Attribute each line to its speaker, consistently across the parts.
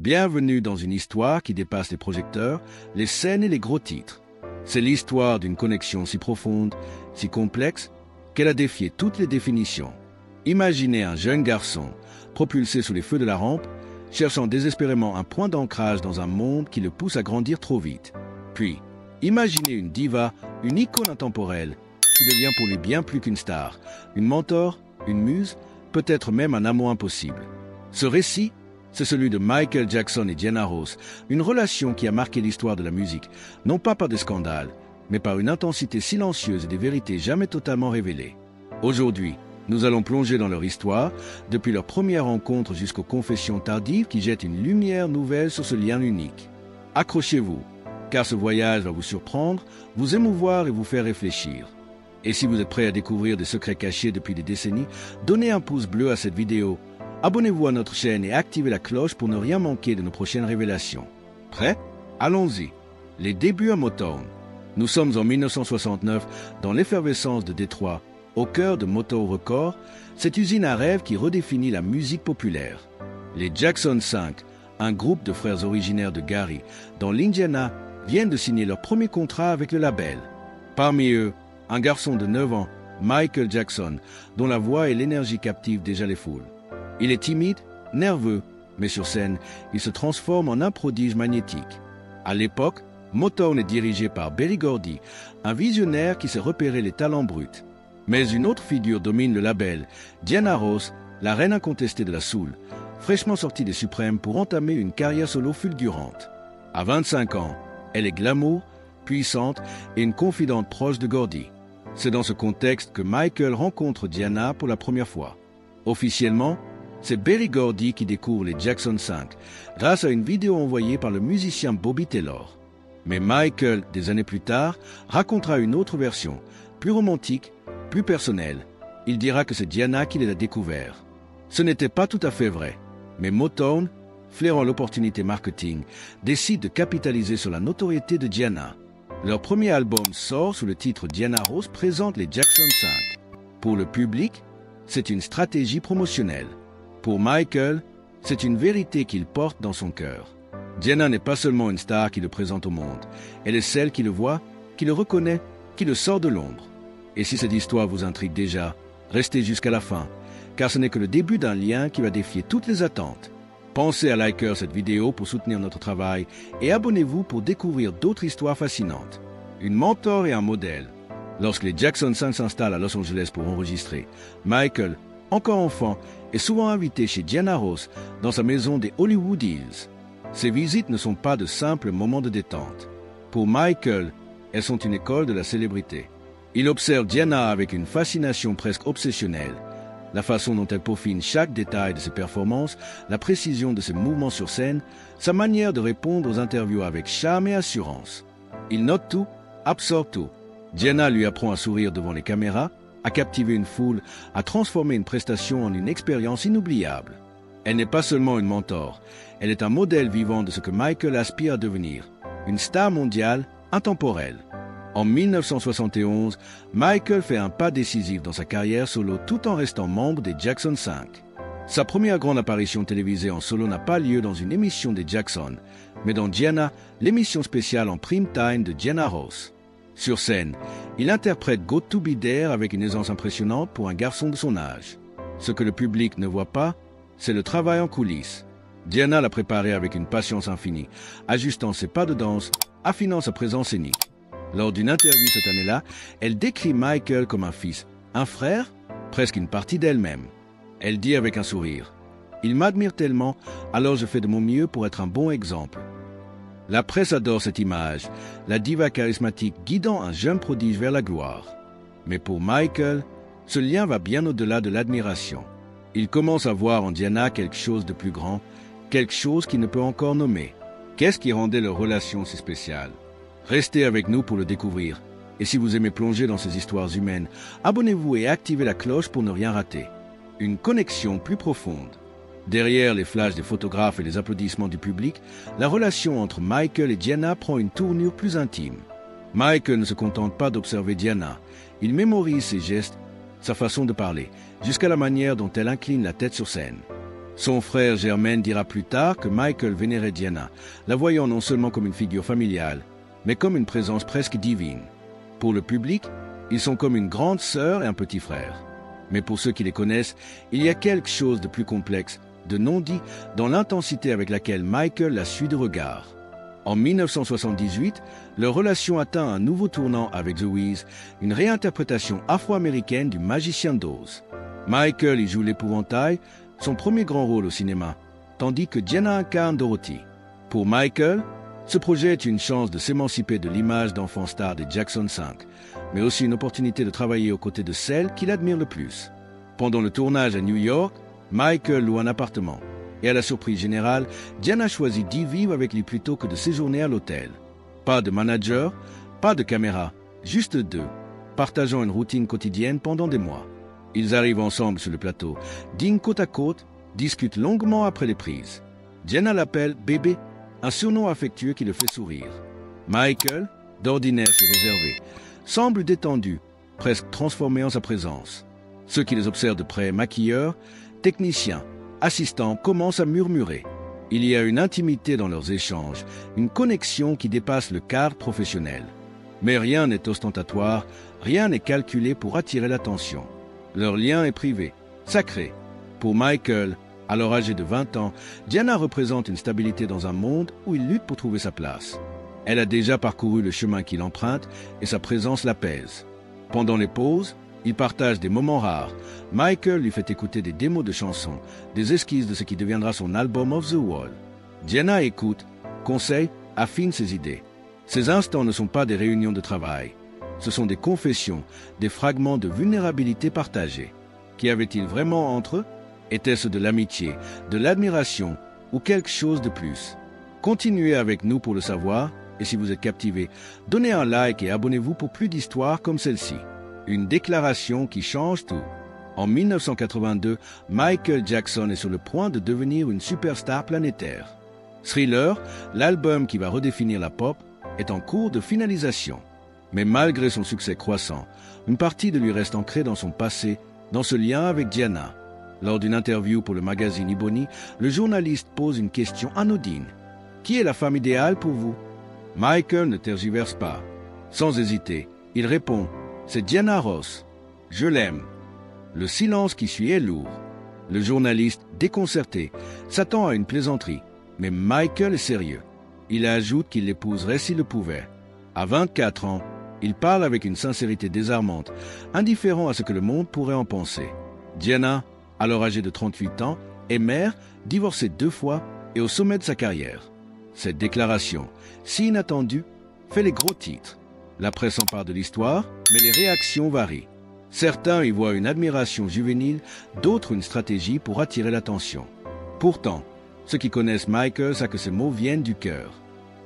Speaker 1: Bienvenue dans une histoire qui dépasse les projecteurs, les scènes et les gros titres. C'est l'histoire d'une connexion si profonde, si complexe, qu'elle a défié toutes les définitions. Imaginez un jeune garçon, propulsé sous les feux de la rampe, cherchant désespérément un point d'ancrage dans un monde qui le pousse à grandir trop vite. Puis, imaginez une diva, une icône intemporelle, qui devient pour lui bien plus qu'une star, une mentor, une muse, peut-être même un amour impossible. Ce récit, c'est celui de Michael Jackson et Diana Ross, une relation qui a marqué l'histoire de la musique, non pas par des scandales, mais par une intensité silencieuse et des vérités jamais totalement révélées. Aujourd'hui, nous allons plonger dans leur histoire, depuis leur première rencontre jusqu'aux confessions tardives qui jettent une lumière nouvelle sur ce lien unique. Accrochez-vous, car ce voyage va vous surprendre, vous émouvoir et vous faire réfléchir. Et si vous êtes prêt à découvrir des secrets cachés depuis des décennies, donnez un pouce bleu à cette vidéo. Abonnez-vous à notre chaîne et activez la cloche pour ne rien manquer de nos prochaines révélations. Prêt? Allons-y. Les débuts à Motown. Nous sommes en 1969 dans l'effervescence de Détroit, au cœur de Motown Records, cette usine à rêve qui redéfinit la musique populaire. Les Jackson 5, un groupe de frères originaires de Gary, dans l'Indiana, viennent de signer leur premier contrat avec le label. Parmi eux, un garçon de 9 ans, Michael Jackson, dont la voix et l'énergie captivent déjà les foules. Il est timide, nerveux, mais sur scène, il se transforme en un prodige magnétique. À l'époque, Motown est dirigé par Berry Gordy, un visionnaire qui sait repérer les talents bruts. Mais une autre figure domine le label, Diana Ross, la reine incontestée de la soul, fraîchement sortie des Suprêmes pour entamer une carrière solo fulgurante. À 25 ans, elle est glamour, puissante et une confidente proche de Gordy. C'est dans ce contexte que Michael rencontre Diana pour la première fois. Officiellement, c'est Berry Gordy qui découvre les Jackson 5 grâce à une vidéo envoyée par le musicien Bobby Taylor. Mais Michael, des années plus tard, racontera une autre version, plus romantique, plus personnelle. Il dira que c'est Diana qui les a découverts. Ce n'était pas tout à fait vrai, mais Motown, flairant l'opportunité marketing, décide de capitaliser sur la notoriété de Diana. Leur premier album sort sous le titre Diana Ross présente les Jackson 5. Pour le public, c'est une stratégie promotionnelle. Pour Michael, c'est une vérité qu'il porte dans son cœur. Diana n'est pas seulement une star qui le présente au monde, elle est celle qui le voit, qui le reconnaît, qui le sort de l'ombre. Et si cette histoire vous intrigue déjà, restez jusqu'à la fin, car ce n'est que le début d'un lien qui va défier toutes les attentes. Pensez à liker cette vidéo pour soutenir notre travail et abonnez-vous pour découvrir d'autres histoires fascinantes. Une mentor et un modèle. Lorsque les Jackson 5 s'installent à Los Angeles pour enregistrer, Michael, encore enfant, est souvent invité chez Diana Ross dans sa maison des Hollywood Hills. Ces visites ne sont pas de simples moments de détente. Pour Michael, elles sont une école de la célébrité. Il observe Diana avec une fascination presque obsessionnelle. La façon dont elle peaufine chaque détail de ses performances, la précision de ses mouvements sur scène, sa manière de répondre aux interviews avec charme et assurance. Il note tout, absorbe tout. Diana lui apprend à sourire devant les caméras, à captiver une foule, à transformer une prestation en une expérience inoubliable. Elle n'est pas seulement une mentor, elle est un modèle vivant de ce que Michael aspire à devenir, une star mondiale, intemporelle. En 1971, Michael fait un pas décisif dans sa carrière solo tout en restant membre des Jackson 5. Sa première grande apparition télévisée en solo n'a pas lieu dans une émission des Jackson, mais dans Diana, l'émission spéciale en prime time de Diana Ross. Sur scène, il interprète Got to Be There avec une aisance impressionnante pour un garçon de son âge. Ce que le public ne voit pas, c'est le travail en coulisses. Diana l'a préparé avec une patience infinie, ajustant ses pas de danse, affinant sa présence scénique. Lors d'une interview cette année-là, elle décrit Michael comme un fils, un frère, presque une partie d'elle-même. Elle dit avec un sourire, « Il m'admire tellement, alors je fais de mon mieux pour être un bon exemple. » La presse adore cette image, la diva charismatique guidant un jeune prodige vers la gloire. Mais pour Michael, ce lien va bien au-delà de l'admiration. Il commence à voir en Diana quelque chose de plus grand, quelque chose qu'il ne peut encore nommer. Qu'est-ce qui rendait leur relation si spéciale? Restez avec nous pour le découvrir. Et si vous aimez plonger dans ces histoires humaines, abonnez-vous et activez la cloche pour ne rien rater. Une connexion plus profonde. Derrière les flashs des photographes et les applaudissements du public, la relation entre Michael et Diana prend une tournure plus intime. Michael ne se contente pas d'observer Diana. Il mémorise ses gestes, sa façon de parler, jusqu'à la manière dont elle incline la tête sur scène. Son frère Jermaine dira plus tard que Michael vénérait Diana, la voyant non seulement comme une figure familiale, mais comme une présence presque divine. Pour le public, ils sont comme une grande sœur et un petit frère. Mais pour ceux qui les connaissent, il y a quelque chose de plus complexe, de non-dit, dans l'intensité avec laquelle Michael la suit de regard. En 1978, leur relation atteint un nouveau tournant avec The Wiz, une réinterprétation afro-américaine du Magicien d'Oz. Michael y joue l'épouvantail, son premier grand rôle au cinéma, tandis que Diana incarne Dorothy. Pour Michael, ce projet est une chance de s'émanciper de l'image d'enfant star des Jackson 5, mais aussi une opportunité de travailler aux côtés de celle qu'il admire le plus. Pendant le tournage à New York, Michael loue un appartement. Et à la surprise générale, Diana choisit d'y vivre avec lui plutôt que de séjourner à l'hôtel. Pas de manager, pas de caméra, juste deux, partageant une routine quotidienne pendant des mois. Ils arrivent ensemble sur le plateau, dînent côte à côte, discutent longuement après les prises. Diana l'appelle « bébé », un surnom affectueux qui le fait sourire. Michael, d'ordinaire si réservé, semble détendu, presque transformé en sa présence. Ceux qui les observent de près, maquilleurs, techniciens, assistants, commencent à murmurer. Il y a une intimité dans leurs échanges, une connexion qui dépasse le cadre professionnel. Mais rien n'est ostentatoire, rien n'est calculé pour attirer l'attention. Leur lien est privé, sacré. Pour Michael, alors âgé de 20 ans, Diana représente une stabilité dans un monde où il lutte pour trouver sa place. Elle a déjà parcouru le chemin qu'il emprunte et sa présence l'apaise. Pendant les pauses, ils partagent des moments rares. Michael lui fait écouter des démos de chansons, des esquisses de ce qui deviendra son album Off the Wall. Diana écoute, conseille, affine ses idées. Ces instants ne sont pas des réunions de travail. Ce sont des confessions, des fragments de vulnérabilité partagés. Qu'y avait-il vraiment entre eux? Était-ce de l'amitié, de l'admiration ou quelque chose de plus? Continuez avec nous pour le savoir, et si vous êtes captivé, donnez un like et abonnez-vous pour plus d'histoires comme celle-ci. Une déclaration qui change tout. En 1982, Michael Jackson est sur le point de devenir une superstar planétaire. Thriller, l'album qui va redéfinir la pop, est en cours de finalisation. Mais malgré son succès croissant, une partie de lui reste ancrée dans son passé, dans ce lien avec Diana. Lors d'une interview pour le magazine Ebony, le journaliste pose une question anodine. Qui est la femme idéale pour vous? Michael ne tergiverse pas. Sans hésiter, il répond « C'est Diana Ross. Je l'aime. » Le silence qui suit est lourd. Le journaliste, déconcerté, s'attend à une plaisanterie, mais Michael est sérieux. Il ajoute qu'il l'épouserait s'il le pouvait. À 24 ans, il parle avec une sincérité désarmante, indifférent à ce que le monde pourrait en penser. Diana, alors âgée de 38 ans, est mère, divorcée 2 fois et au sommet de sa carrière. Cette déclaration, si inattendue, fait les gros titres. La presse empare de l'histoire, mais les réactions varient. Certains y voient une admiration juvénile, d'autres une stratégie pour attirer l'attention. Pourtant, ceux qui connaissent Michael savent que ces mots viennent du cœur.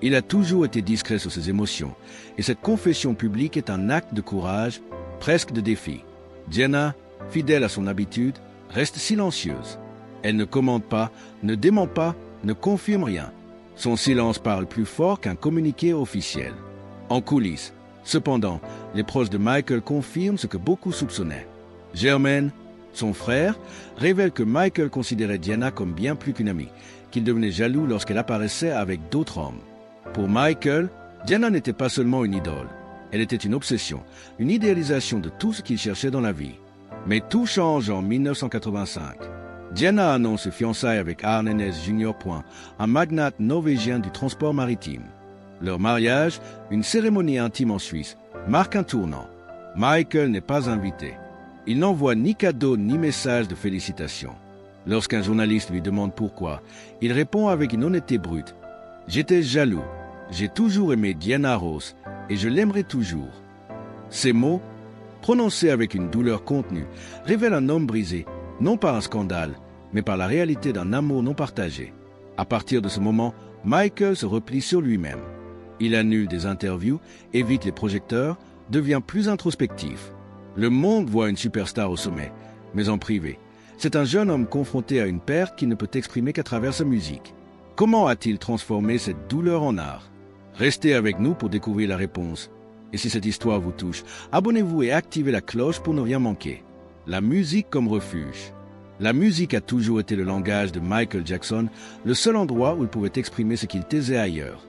Speaker 1: Il a toujours été discret sur ses émotions, et cette confession publique est un acte de courage, presque de défi. Diana, fidèle à son habitude, reste silencieuse. Elle ne commente pas, ne dément pas, ne confirme rien. Son silence parle plus fort qu'un communiqué officiel. En coulisses, cependant, les proches de Michael confirment ce que beaucoup soupçonnaient. Jermaine, son frère, révèle que Michael considérait Diana comme bien plus qu'une amie, qu'il devenait jaloux lorsqu'elle apparaissait avec d'autres hommes. Pour Michael, Diana n'était pas seulement une idole. Elle était une obsession, une idéalisation de tout ce qu'il cherchait dans la vie. Mais tout change en 1985. Diana annonce ses fiançailles avec Arne Næss Jr. Un magnate norvégien du transport maritime. Leur mariage, une cérémonie intime en Suisse, marque un tournant. Michael n'est pas invité. Il n'envoie ni cadeau ni message de félicitations. Lorsqu'un journaliste lui demande pourquoi, il répond avec une honnêteté brute. « J'étais jaloux. J'ai toujours aimé Diana Ross et je l'aimerai toujours. » Ces mots, prononcés avec une douleur contenue, révèlent un homme brisé, non par un scandale, mais par la réalité d'un amour non partagé. À partir de ce moment, Michael se replie sur lui-même. Il annule des interviews, évite les projecteurs, devient plus introspectif. Le monde voit une superstar au sommet, mais en privé. C'est un jeune homme confronté à une perte qu'il ne peut exprimer qu'à travers sa musique. Comment a-t-il transformé cette douleur en art? Restez avec nous pour découvrir la réponse. Et si cette histoire vous touche, abonnez-vous et activez la cloche pour ne rien manquer. La musique comme refuge. La musique a toujours été le langage de Michael Jackson, le seul endroit où il pouvait exprimer ce qu'il taisait ailleurs.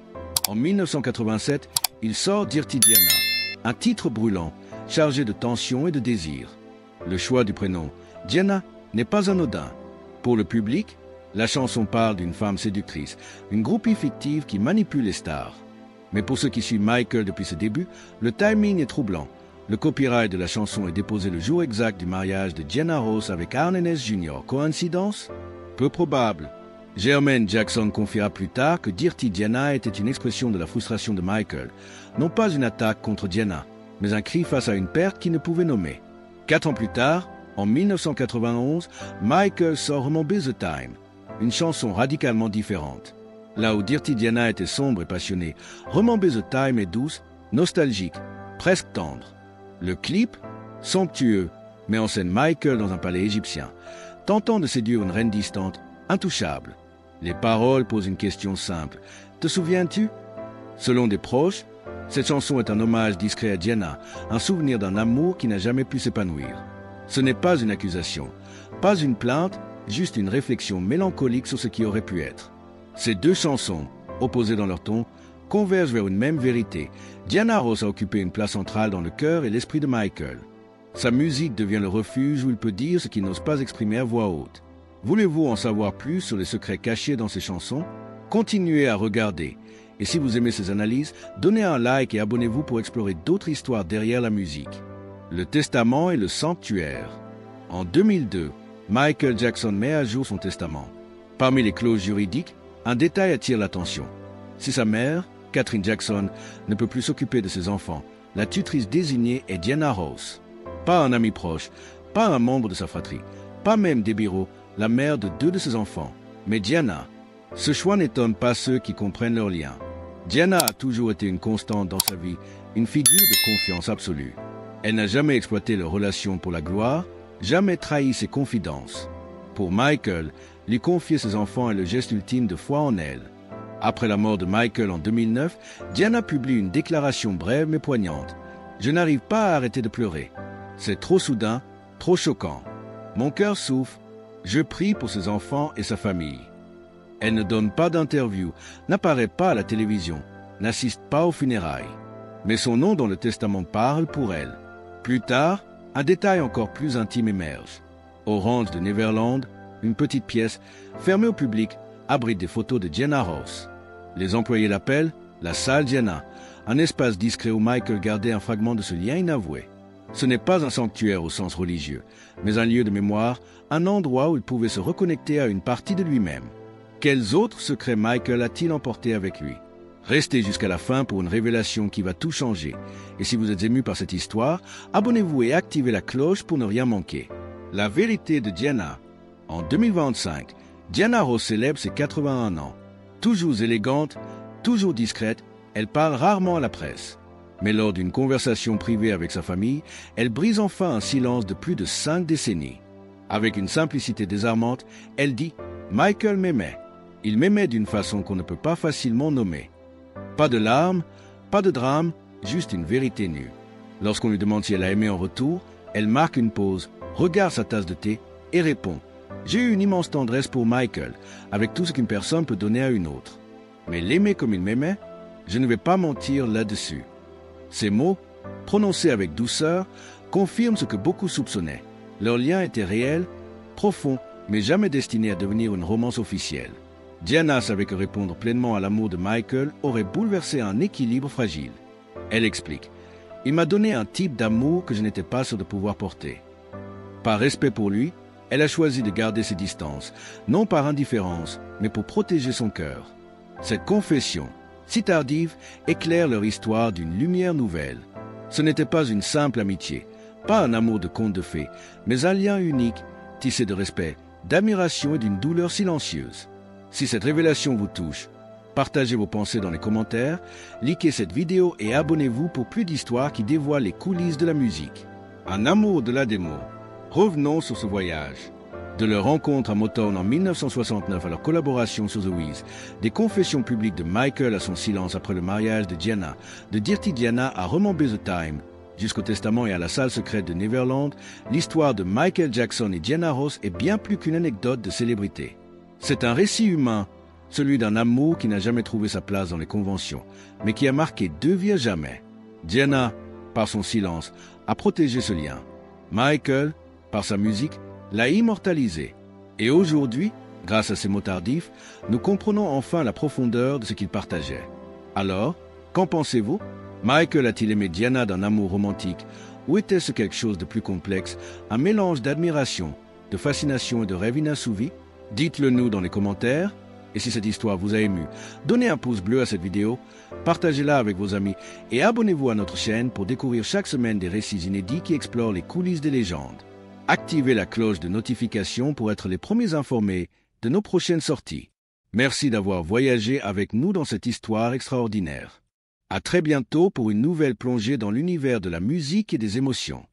Speaker 1: En 1987, il sort Dirty Diana, un titre brûlant, chargé de tension et de désir. Le choix du prénom Diana n'est pas anodin. Pour le public, la chanson parle d'une femme séductrice, une groupie fictive qui manipule les stars. Mais pour ceux qui suivent Michael depuis ses débuts, le timing est troublant. Le copyright de la chanson est déposé le jour exact du mariage de Diana Ross avec Arne Ness Jr. Coïncidence? Peu probable. Jermaine Jackson confiera plus tard que Dirty Diana était une expression de la frustration de Michael, non pas une attaque contre Diana, mais un cri face à une perte qu'il ne pouvait nommer. 4 ans plus tard, en 1991, Michael sort Remember the Time, une chanson radicalement différente. Là où Dirty Diana était sombre et passionnée, Remember the Time est douce, nostalgique, presque tendre. Le clip, somptueux, met en scène Michael dans un palais égyptien, tentant de séduire une reine distante, intouchable. Les paroles posent une question simple. Te souviens-tu? Selon des proches, cette chanson est un hommage discret à Diana, un souvenir d'un amour qui n'a jamais pu s'épanouir. Ce n'est pas une accusation, pas une plainte, juste une réflexion mélancolique sur ce qui aurait pu être. Ces deux chansons, opposées dans leur ton, convergent vers une même vérité. Diana Ross a occupé une place centrale dans le cœur et l'esprit de Michael. Sa musique devient le refuge où il peut dire ce qu'il n'ose pas exprimer à voix haute. Voulez-vous en savoir plus sur les secrets cachés dans ses chansons? Continuez à regarder. Et si vous aimez ces analyses, donnez un like et abonnez-vous pour explorer d'autres histoires derrière la musique. Le testament et le sanctuaire. En 2002, Michael Jackson met à jour son testament. Parmi les clauses juridiques, un détail attire l'attention. Si sa mère, Catherine Jackson, ne peut plus s'occuper de ses enfants, la tutrice désignée est Diana Ross. Pas un ami proche, pas un membre de sa fratrie, pas même Debbie Rowe, la mère de 2 de ses enfants, mais Diana. Ce choix n'étonne pas ceux qui comprennent leur lien. Diana a toujours été une constante dans sa vie, une figure de confiance absolue. Elle n'a jamais exploité leur relation pour la gloire, jamais trahi ses confidences. Pour Michael, lui confier ses enfants est le geste ultime de foi en elle. Après la mort de Michael en 2009, Diana publie une déclaration brève mais poignante. « Je n'arrive pas à arrêter de pleurer. C'est trop soudain, trop choquant. Mon cœur souffre. Je prie pour ses enfants et sa famille. » Elle ne donne pas d'interview, n'apparaît pas à la télévision, n'assiste pas aux funérailles. Mais son nom dans le testament parle pour elle. Plus tard, un détail encore plus intime émerge. Au ranch de Neverland, une petite pièce, fermée au public, abrite des photos de Diana Ross. Les employés l'appellent la salle Diana, un espace discret où Michael gardait un fragment de ce lien inavoué. Ce n'est pas un sanctuaire au sens religieux, mais un lieu de mémoire, un endroit où il pouvait se reconnecter à une partie de lui-même. Quels autres secrets Michael a-t-il emporté avec lui? Restez jusqu'à la fin pour une révélation qui va tout changer. Et si vous êtes ému par cette histoire, abonnez-vous et activez la cloche pour ne rien manquer. La vérité de Diana. En 2025, Diana Ross célèbre ses 81 ans. Toujours élégante, toujours discrète, elle parle rarement à la presse. Mais lors d'une conversation privée avec sa famille, elle brise enfin un silence de plus de 5 décennies. Avec une simplicité désarmante, elle dit « Michael m'aimait. Il m'aimait d'une façon qu'on ne peut pas facilement nommer. » Pas de larmes, pas de drame, juste une vérité nue. Lorsqu'on lui demande si elle a aimé en retour, elle marque une pause, regarde sa tasse de thé et répond « J'ai eu une immense tendresse pour Michael, avec tout ce qu'une personne peut donner à une autre. Mais l'aimer comme il m'aimait, je ne vais pas mentir là-dessus. » Ces mots, prononcés avec douceur, confirment ce que beaucoup soupçonnaient. Leur lien était réel, profond, mais jamais destiné à devenir une romance officielle. Diana savait que répondre pleinement à l'amour de Michael aurait bouleversé un équilibre fragile. Elle explique « Il m'a donné un type d'amour que je n'étais pas sûr de pouvoir porter. » Par respect pour lui, elle a choisi de garder ses distances, non par indifférence, mais pour protéger son cœur. Cette confession, si tardive, éclaire leur histoire d'une lumière nouvelle. Ce n'était pas une simple amitié, pas un amour de conte de fées, mais un lien unique, tissé de respect, d'admiration et d'une douleur silencieuse. Si cette révélation vous touche, partagez vos pensées dans les commentaires, likez cette vidéo et abonnez-vous pour plus d'histoires qui dévoilent les coulisses de la musique. Un amour de la démo. Revenons sur ce voyage. De leur rencontre à Motown en 1969 à leur collaboration sur The Wiz, des confessions publiques de Michael à son silence après le mariage de Diana, de Dirty Diana à Remember the Time, Jusqu'au testament et à la salle secrète de Neverland, l'histoire de Michael Jackson et Diana Ross est bien plus qu'une anecdote de célébrité. C'est un récit humain, celui d'un amour qui n'a jamais trouvé sa place dans les conventions, mais qui a marqué deux vies à jamais. Diana, par son silence, a protégé ce lien. Michael, par sa musique, l'a immortalisé. Et aujourd'hui, grâce à ses mots tardifs, nous comprenons enfin la profondeur de ce qu'ils partageaient. Alors, qu'en pensez-vous? Michael a-t-il aimé Diana d'un amour romantique, ou était-ce quelque chose de plus complexe, un mélange d'admiration, de fascination et de rêve inassouvi? Dites-le nous dans les commentaires. Et si cette histoire vous a ému, donnez un pouce bleu à cette vidéo, partagez-la avec vos amis et abonnez-vous à notre chaîne pour découvrir chaque semaine des récits inédits qui explorent les coulisses des légendes. Activez la cloche de notification pour être les premiers informés de nos prochaines sorties. Merci d'avoir voyagé avec nous dans cette histoire extraordinaire. À très bientôt pour une nouvelle plongée dans l'univers de la musique et des émotions.